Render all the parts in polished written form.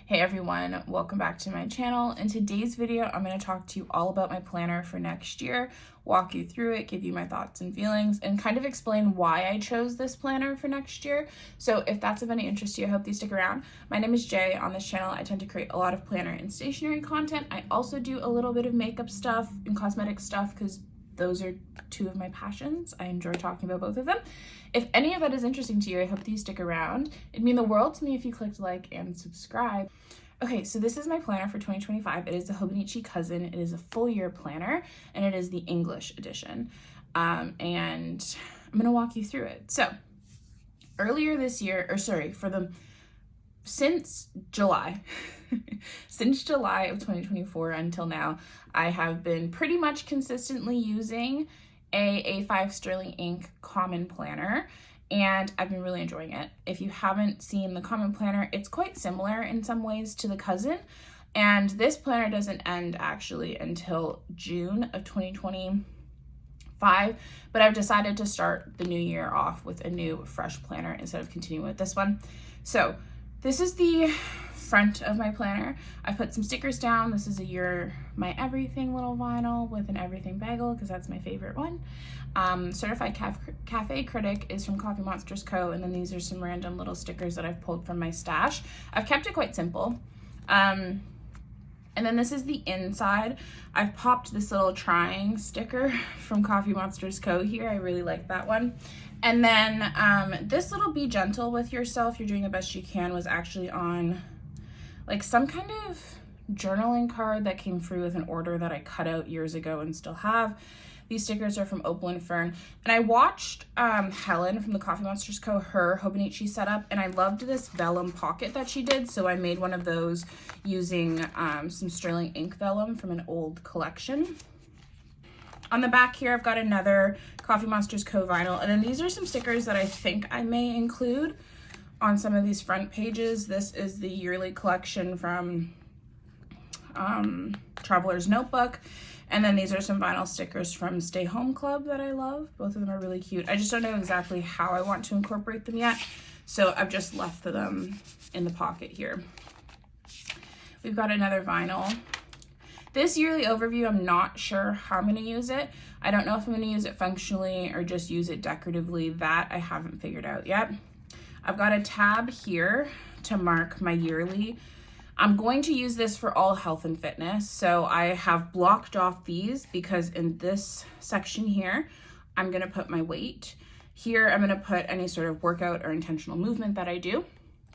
Hey everyone, welcome back to my channel. In today's video, I'm going to talk to you all about my planner for next year, walk you through it, give you my thoughts and feelings, and kind of explain why I chose this planner for next year. So if that's of any interest to you, I hope you stick around. My name is Jay. On this channel, I tend to create a lot of planner and stationery content. I also do a little bit of makeup stuff and cosmetic stuff because those are two of my passions. I enjoy talking about both of them. If any of that is interesting to you, I hope that you stick around. It'd mean the world to me if you clicked like and subscribe. Okay, so this is my planner for 2025. It is the Hobonichi Cousin. It is a full year planner, and it is the English edition. And I'm gonna walk you through it. So earlier this year, since July, since July of 2024 until now, I have been pretty much consistently using a A5 Sterling Ink Common Planner, and I've been really enjoying it. If you haven't seen the Common Planner, it's quite similar in some ways to the Cousin, and this planner doesn't end actually until June of 2025, but I've decided to start the new year off with a new fresh planner instead of continuing with this one. So this is the front of my planner. I put some stickers down. This is a You're My Everything little vinyl with an everything bagel because that's my favorite one. Certified Cafe Critic is from Coffee Monsters Co. And then these are some random little stickers that I've pulled from my stash. I've kept it quite simple. And then this is the inside. I've popped this little trying sticker from Coffee Monsters Co. here. I really like that one. And then this little Be Gentle With Yourself, You're Doing the Best You Can, was actually on like some kind of journaling card that came free with an order that I cut out years ago and still have. These stickers are from Opal and Fern. And I watched Helen from the Coffee Monsters Co. her Hobonichi setup, and I loved this vellum pocket that she did. So I made one of those using some Sterling Ink vellum from an old collection. On the back here, I've got another Coffee Monsters Co. vinyl. And then these are some stickers that I think I may include on some of these front pages. This is the yearly collection from Traveler's Notebook. And then these are some vinyl stickers from Stay Home Club that I love. Both of them are really cute. I just don't know exactly how I want to incorporate them yet, so I've just left them in the pocket here. We've got another vinyl. This yearly overview, I'm not sure how I'm gonna use it. I don't know if I'm gonna use it functionally or just use it decoratively. That I haven't figured out yet. I've got a tab here to mark my yearly. I'm going to use this for all health and fitness. So I have blocked off these because in this section here, I'm gonna put my weight. Here, I'm gonna put any sort of workout or intentional movement that I do.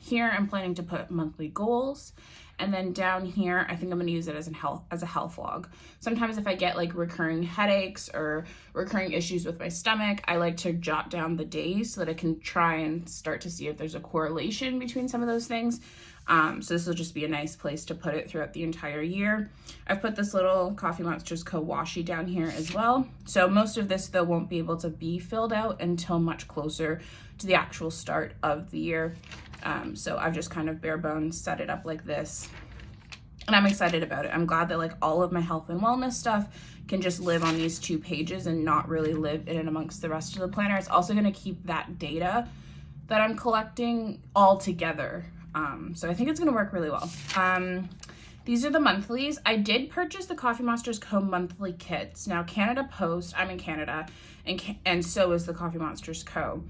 Here, I'm planning to put monthly goals. And then down here, I think I'm gonna use it as a health log. Sometimes if I get like recurring headaches or recurring issues with my stomach, I like to jot down the days so that I can try and start to see if there's a correlation between some of those things. So this will just be a nice place to put it throughout the entire year. I've put this little Coffee Monsters Co. washi down here as well. So most of this though won't be able to be filled out until much closer to the actual start of the year. So I've just kind of bare bones set it up like this. And I'm excited about it. I'm glad that like all of my health and wellness stuff can just live on these 2 pages and not really live in and amongst the rest of the planner. It's also gonna keep that data that I'm collecting all together. So I think it's gonna work really well. These are the monthlies. I did purchase the Coffee Monsters Co. monthly kits. Now Canada Post, I'm in Canada, and so is the Coffee Monsters Co.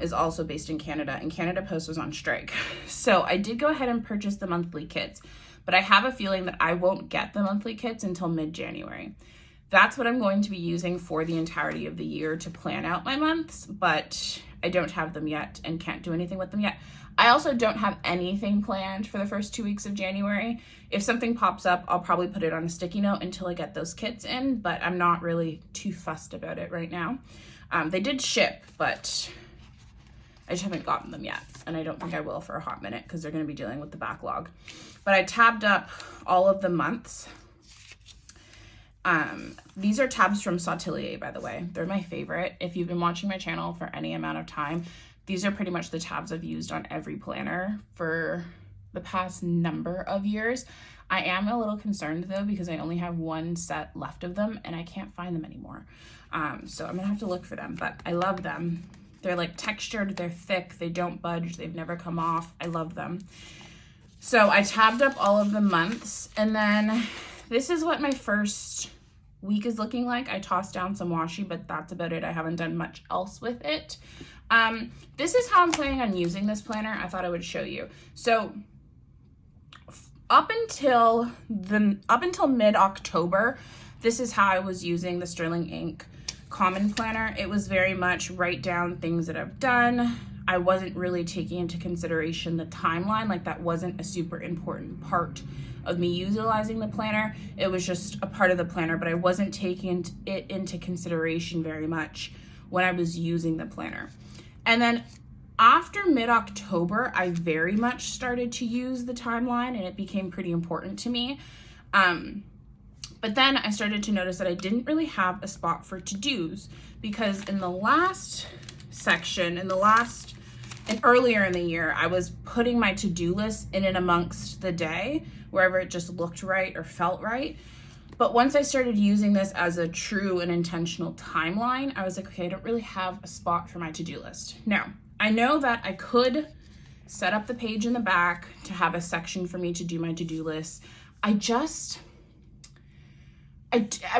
Is also based in Canada, and Canada Post was on strike. So I did go ahead and purchase the monthly kits, but I have a feeling that I won't get the monthly kits until mid-January. That's what I'm going to be using for the entirety of the year to plan out my months, but I don't have them yet and can't do anything with them yet. I also don't have anything planned for the first 2 weeks of January. If something pops up, I'll probably put it on a sticky note until I get those kits in, but I'm not really too fussed about it right now. They did ship, but I just haven't gotten them yet, and I don't think I will for a hot minute because they're going to be dealing with the backlog. But I tabbed up all of the months. These are tabs from Sautelier, by the way. They're my favorite. If you've been watching my channel for any amount of time, these are pretty much the tabs I've used on every planner for the past number of years. I am a little concerned though because I only have one set left of them and I can't find them anymore. So I'm gonna have to look for them, but I love them. They're like textured, they're thick, they don't budge, they've never come off. I love them. So I tabbed up all of the months, and then this is what my first week is looking like. I tossed down some washi, but that's about it. I haven't done much else with it. This is how I'm planning on using this planner. I thought I would show you. So up until mid-October, this is how I was using the Sterling Ink Common Planner. It was very much write down things that I've done. I wasn't really taking into consideration the timeline. Like, that wasn't a super important part of me utilizing the planner. It was just a part of the planner, but I wasn't taking it into consideration very much when I was using the planner. And then after mid-October, I very much started to use the timeline, and it became pretty important to me. But then I started to notice that I didn't really have a spot for to-dos, because in the last section, and earlier in the year, I was putting my to-do list in and amongst the day, wherever it just looked right or felt right. But once I started using this as a true and intentional timeline, I was like, okay, I don't really have a spot for my to-do list. Now, I know that I could set up the page in the back to have a section for me to do my to-do list. I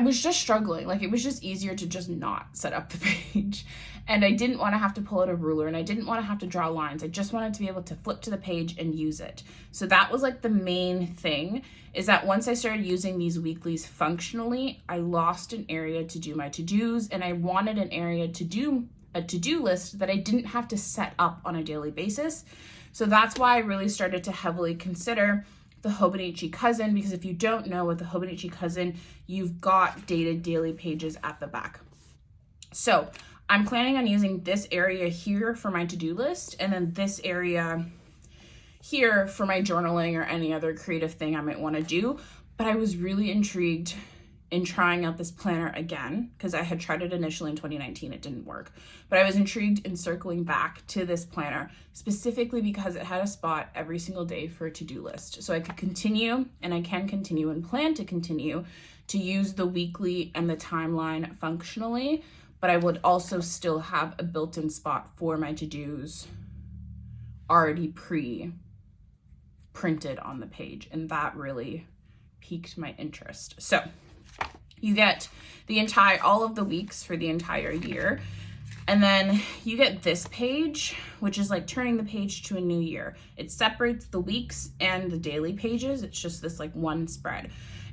was just struggling. Like, it was just easier to just not set up the page. And I didn't want to have to pull out a ruler, and I didn't want to have to draw lines. I just wanted to be able to flip to the page and use it. So that was like the main thing, is that once I started using these weeklies functionally, I lost an area to do my to-dos, and I wanted an area to do a to-do list that I didn't have to set up on a daily basis. So that's why I really started to heavily consider the Hobonichi Cousin, because if you don't know, with the Hobonichi Cousin, you've got dated daily pages at the back. So I'm planning on using this area here for my to-do list, and then this area here for my journaling or any other creative thing I might want to do. But I was really intrigued in trying out this planner again, because I had tried it initially in 2019, it didn't work. But I was intrigued in circling back to this planner, specifically because it had a spot every single day for a to-do list. So I could continue, and I can continue and plan to continue to use the weekly and the timeline functionally, but I would also still have a built-in spot for my to-dos already pre-printed on the page, and that really piqued my interest. So you get all of the weeks for the entire year, and then you get this page, which is like turning the page to a new year. It separates the weeks and the daily pages. It's just this like one spread.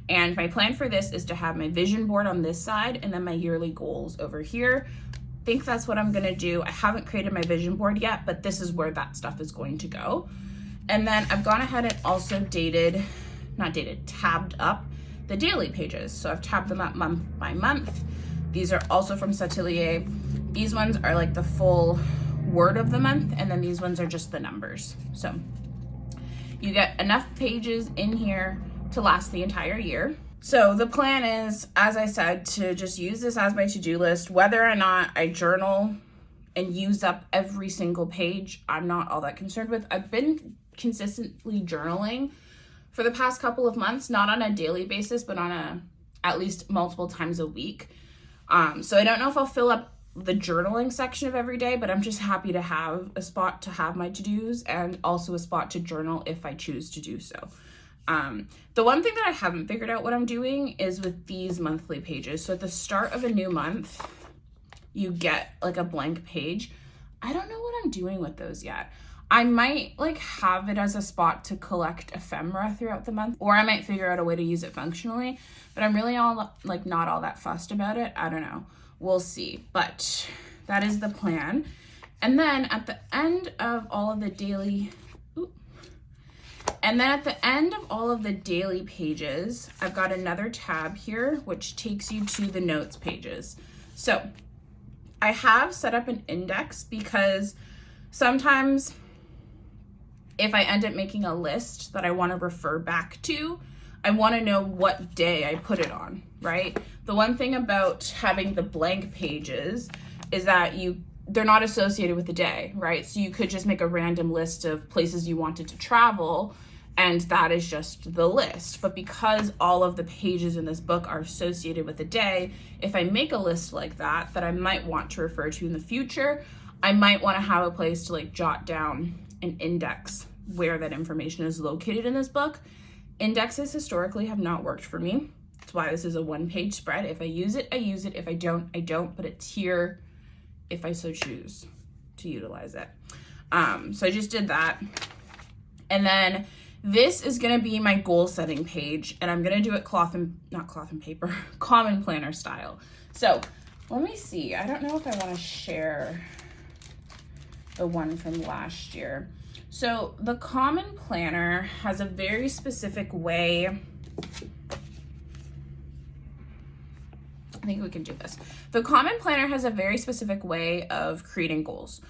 And my plan for this is to have my vision board on this side and then my yearly goals over here. I think that's what I'm gonna do. I haven't created my vision board yet, but this is where that stuff is going to go. And then I've gone ahead and also tabbed up the daily pages. So I've tabbed them up month by month. These are also from Satelier. These ones are like the full word of the month, and then these ones are just the numbers. So you get enough pages in here to last the entire year. So the plan is, as I said, to just use this as my to-do list. Whether or not I journal and use up every single page, I'm not all that concerned with. I've been consistently journaling for the past couple of months, not on a daily basis, but on at least multiple times a week. So I don't know if I'll fill up the journaling section of every day, but I'm just happy to have a spot to have my to-dos and also a spot to journal if I choose to do so. The one thing that I haven't figured out what I'm doing is with these monthly pages. So at the start of a new month, you get like a blank page. I don't know what I'm doing with those yet. I might like have it as a spot to collect ephemera throughout the month, or I might figure out a way to use it functionally, but I'm really not all that fussed about it. I don't know. We'll see, but that is the plan. And then at the end of all of the daily, pages, I've got another tab here, which takes you to the notes pages. So I have set up an index because sometimes if I end up making a list that I want to refer back to, I want to know what day I put it on, right? The one thing about having the blank pages is that they're not associated with the day, right? So you could just make a random list of places you wanted to travel, and that is just the list. But because all of the pages in this book are associated with the day, if I make a list like that I might want to refer to in the future, I might want to have a place to like jot down and index where that information is located in this book. Indexes historically have not worked for me. That's why this is a one-page spread. If I use it, I use it. If I don't, I don't, but it's here if I so choose to utilize it. So I just did that. And then this is gonna be my goal setting page, and I'm gonna do it not cloth and paper, common planner style. So let me see, I don't know if I wanna share the one from last year. So the common planner has a very specific way. I think we can do this. The common planner has a very specific way of creating goals.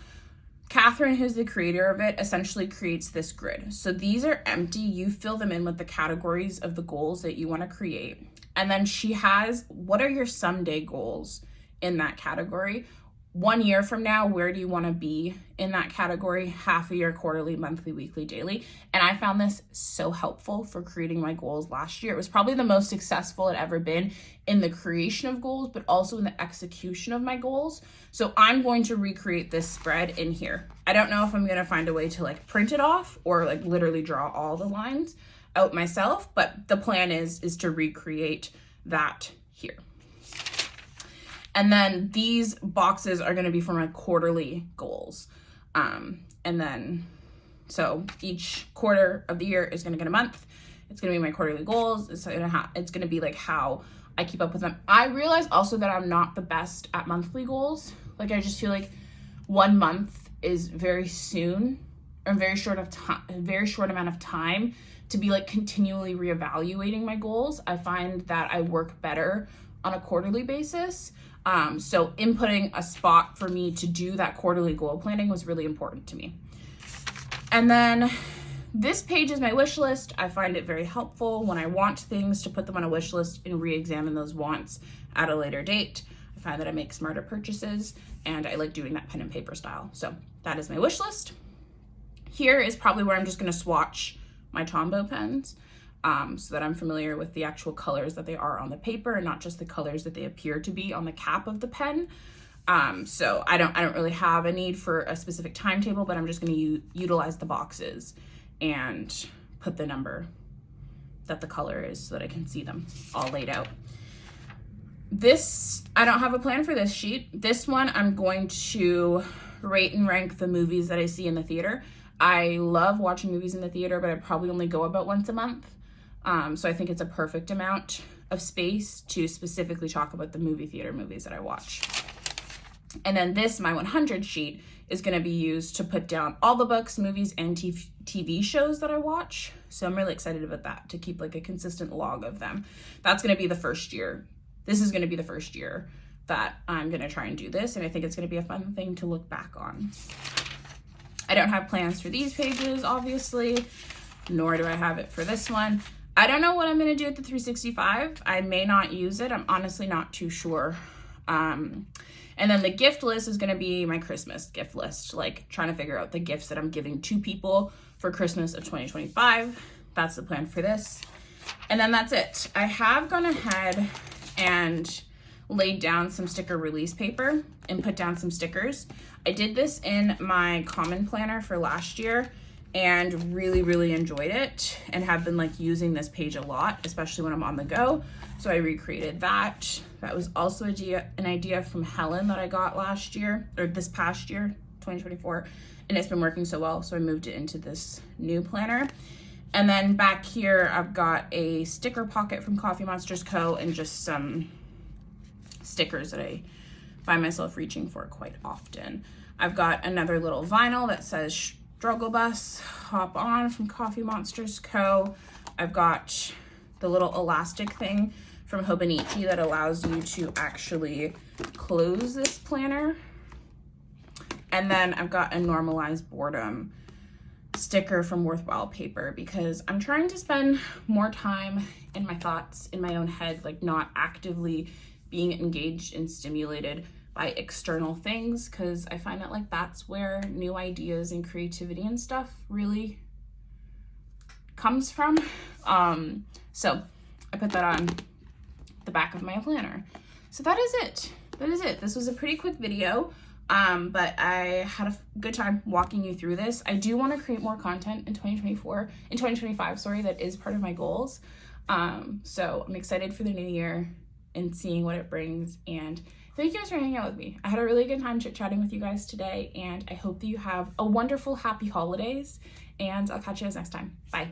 Catherine, who's the creator of it, essentially creates this grid. So these are empty. You fill them in with the categories of the goals that you want to create. And then she has, what are your someday goals in that category? 1 year from now, where do you want to be in that category? Half a year, quarterly, monthly, weekly, daily. And I found this so helpful for creating my goals last year. It was probably the most successful it ever been in the creation of goals, but also in the execution of my goals. So I'm going to recreate this spread in here. I don't know if I'm going to find a way to like print it off or like literally draw all the lines out myself, but the plan is to recreate that here. And then these boxes are going to be for my quarterly goals. And then, so each quarter of the year is going to get a month. It's going to be my quarterly goals. It's going to be like how I keep up with them. I realize also that I'm not the best at monthly goals. Like, I just feel like 1 month is very soon, or very short amount of time to be like continually reevaluating my goals. I find that I work better on a quarterly basis. So inputting a spot for me to do that quarterly goal planning was really important to me. And then this page is my wish list. I find it very helpful when I want things to put them on a wish list and re-examine those wants at a later date. I find that I make smarter purchases, and I like doing that pen and paper style. So that is my wish list. Here is probably where I'm just going to swatch my Tombow pens. So that I'm familiar with the actual colors that they are on the paper and not just the colors that they appear to be on the cap of the pen. So I don't really have a need for a specific timetable, but I'm just going to utilize the boxes and put the number that the color is so that I can see them all laid out. This, I don't have a plan for this sheet. This one, I'm going to rate and rank the movies that I see in the theater. I love watching movies in the theater, but I probably only go about once a month. So I think it's a perfect amount of space to specifically talk about the movie theater movies that I watch. And then this, my 100 sheet, is going to be used to put down all the books, movies, and TV shows that I watch. So I'm really excited about that, to keep like a consistent log of them. That's going to be the first year. This is going to be the first year that I'm going to try and do this. And I think it's going to be a fun thing to look back on. I don't have plans for these pages, obviously, nor do I have it for this one. I don't know what I'm going to do with the 365. I may not use it. I'm honestly not too sure. And then the gift list is going to be my Christmas gift list, like trying to figure out the gifts that I'm giving to people for Christmas of 2025. That's the plan for this. And then that's it. I have gone ahead and laid down some sticker release paper and put down some stickers. I did this in my common planner for last year and really enjoyed it, and have been like using this page a lot, especially when I'm on the go. So I recreated that. That was also an idea from Helen that I got last year, or this past year, 2024, and it's been working so well, so I moved it into this new planner. And then back here, I've got a sticker pocket from Coffee Monsters Co. and just some stickers that I find myself reaching for quite often. I've got another little vinyl that says Struggle Bus, Hop On from Coffee Monsters Co. I've got the little elastic thing from Hobonichi that allows you to actually close this planner. And then I've got a Normalized Boredom sticker from Worthwhile Paper, because I'm trying to spend more time in my thoughts, in my own head, like not actively being engaged and stimulated by external things, because I find that like that's where new ideas and creativity and stuff really comes from. So I put that on the back of my planner. So that is it. This was a pretty quick video. But I had a good time walking you through this. I do want to create more content in 2025, sorry, that is part of my goals. So I'm excited for the new year and seeing what it brings. And thank you guys for hanging out with me. I had a really good time chit-chatting with you guys today, and I hope that you have a wonderful, happy holidays, and I'll catch you guys next time. Bye.